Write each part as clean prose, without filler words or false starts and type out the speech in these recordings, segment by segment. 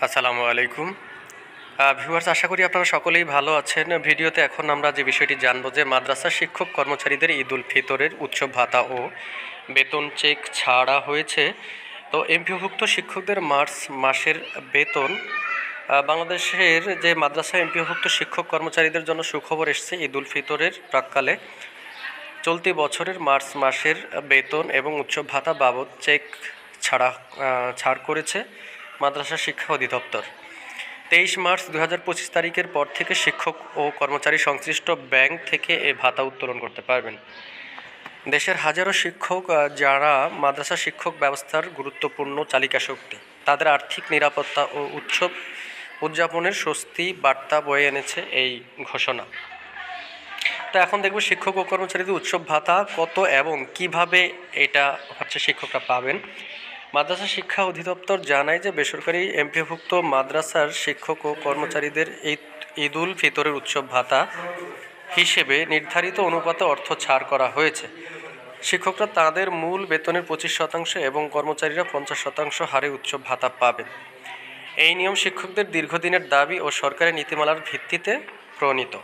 আসসালামু আলাইকুম ভিউয়ার্স, আশা করি আপনারা সকলেই ভালো আছেন। ভিডিওতে এখন আমরা যে বিষয়টি জানব যে মাদ্রাসা শিক্ষক কর্মচারীদের ঈদ উল ফিতরের উৎসব ভাতা ও বেতন চেক ছাড়া হয়েছে। তো এমপিওভুক্ত শিক্ষকদের মার্চ মাসের বেতন বাংলাদেশের যে মাদ্রাসা এমপিওভুক্ত শিক্ষক কর্মচারীদের জন্য সুখবর এসেছে। ঈদ উল ফিতরের প্রাক্কালে চলতি বছরের মার্চ মাসের বেতন এবং উৎসব ভাতা বাবদ চেক ছাড় করেছে মাদ্রাসা শিক্ষা অধিদপ্তর। 23 মার্চ 2025 তারিখের পর থেকে শিক্ষক ও কর্মচারী সংশ্লিষ্ট ব্যাংক থেকে এ ভাতা উত্তোলন করতে পারবেন। দেশের হাজারো শিক্ষক যারা মাদ্রাসা শিক্ষক ব্যবস্থার গুরুত্বপূর্ণ চালিকা শক্তি, তাদের আর্থিক নিরাপত্তা ও উৎসব উদযাপনের স্বস্তি বার্তা বয়ে এনেছে এই ঘোষণা। তো এখন দেখব শিক্ষক ও কর্মচারীদের উৎসব ভাতা কত এবং কিভাবে এটা শিক্ষকরা পাবেন। মাদ্রাসা শিক্ষা অধিদপ্তর জানায় যে বেসরকারি এমপিওভুক্ত মাদ্রাসার শিক্ষক ও কর্মচারীদের ঈদ উল ফিতরের উৎসব ভাতা হিসেবে নির্ধারিত অনুপাতে অর্থ ছাড় করা হয়েছে। শিক্ষকরা তাদের মূল বেতনের 25% এবং কর্মচারীরা 50% হারে উৎসব ভাতা পাবেন। এই নিয়ম শিক্ষকদের দীর্ঘদিনের দাবি ও সরকারি নীতিমালার ভিত্তিতে প্রণীত।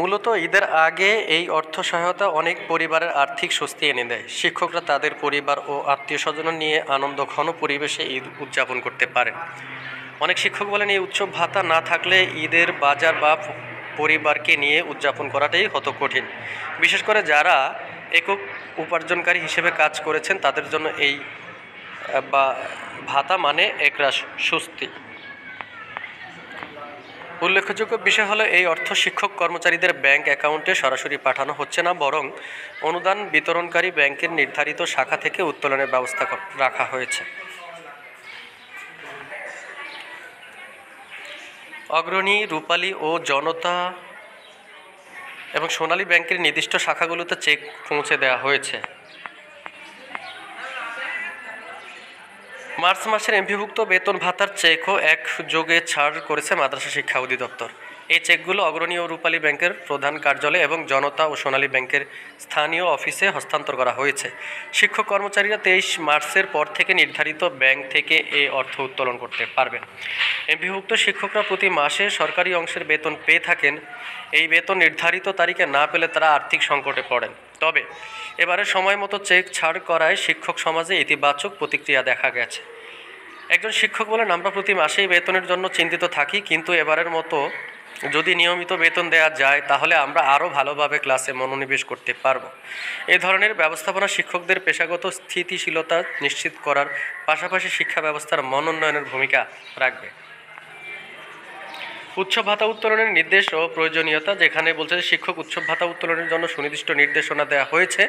মূলত ঈদের আগে এই অর্থ সহায়তা অনেক পরিবারের আর্থিক স্বস্তি এনে দেয়। শিক্ষকরা তাদের পরিবার ও আত্মীয় স্বজন নিয়ে আনন্দঘন পরিবেশে ঈদ উদযাপন করতে পারেন। অনেক শিক্ষক বলেন, এই উৎসব ভাতা না থাকলে ঈদের বাজার বা পরিবারকে নিয়ে উদযাপন করাটাই হতো কঠিন। বিশেষ করে যারা একক উপার্জনকারী হিসেবে কাজ করেছেন তাদের জন্য এই ভাতা মানে একরাশ স্বস্তি। উল্লেখযোগ্য বিষয় হলো, এই অর্থ শিক্ষক কর্মচারীদের ব্যাংক অ্যাকাউন্টে সরাসরি পাঠানো হচ্ছে না, বরং অনুদান বিতরণকারী ব্যাংকের নির্ধারিত শাখা থেকে উত্তোলনের ব্যবস্থা রাখা হয়েছে। অগ্রণী, রূপালী ও জনতা এবং সোনালী ব্যাংকের নির্দিষ্ট শাখাগুলোতে চেক পৌঁছে দেওয়া হয়েছে। মার্চ মাসের এমপিভুক্ত বেতন ভাতার চেকও একযোগে ছাড় করেছে মাদ্রাসা শিক্ষা অধিদপ্তর। এই চেকগুলো অগ্রণী ও রূপালী ব্যাংকের প্রধান কার্যালয় এবং জনতা ও সোনালী ব্যাংকের স্থানীয় অফিসে হস্তান্তর করা হয়েছে। শিক্ষক কর্মচারীরা 23 মার্চের পর থেকে নির্ধারিত ব্যাংক থেকে এই অর্থ উত্তোলন করতে পারবেন। এমপিভুক্ত শিক্ষকরা প্রতি মাসে সরকারি অংশের বেতন পেয়ে থাকেন। এই বেতন নির্ধারিত তারিখে না পেলে তারা আর্থিক সংকটে পড়েন। তবে এবারে সময় মতো চেক ছাড় করায় শিক্ষক সমাজে ইতিবাচক প্রতিক্রিয়া দেখা গেছে। একজন শিক্ষক বলেন, আমরা প্রতি মাসেই বেতনের জন্য চিন্তিত থাকি, কিন্তু এবারের মতো যদি নিয়মিত বেতন দেওয়া যায় তাহলে আমরা আরও ভালোভাবে ক্লাসে মনোনিবেশ করতে পারব। এই ধরনের ব্যবস্থাপনা শিক্ষকদের পেশাগত স্থিতিশীলতা নিশ্চিত করার পাশাপাশি শিক্ষা ব্যবস্থার মান উন্নয়নের ভূমিকা রাখবে। উৎসব ভাতা উত্তোলনের নির্দেশ ও প্রয়োজনীয়তা, যেখানে বলছে শিক্ষক উৎসব ভাতা উত্তোলনের জন্য সুনির্দিষ্ট নির্দেশনা দেওয়া হয়েছে।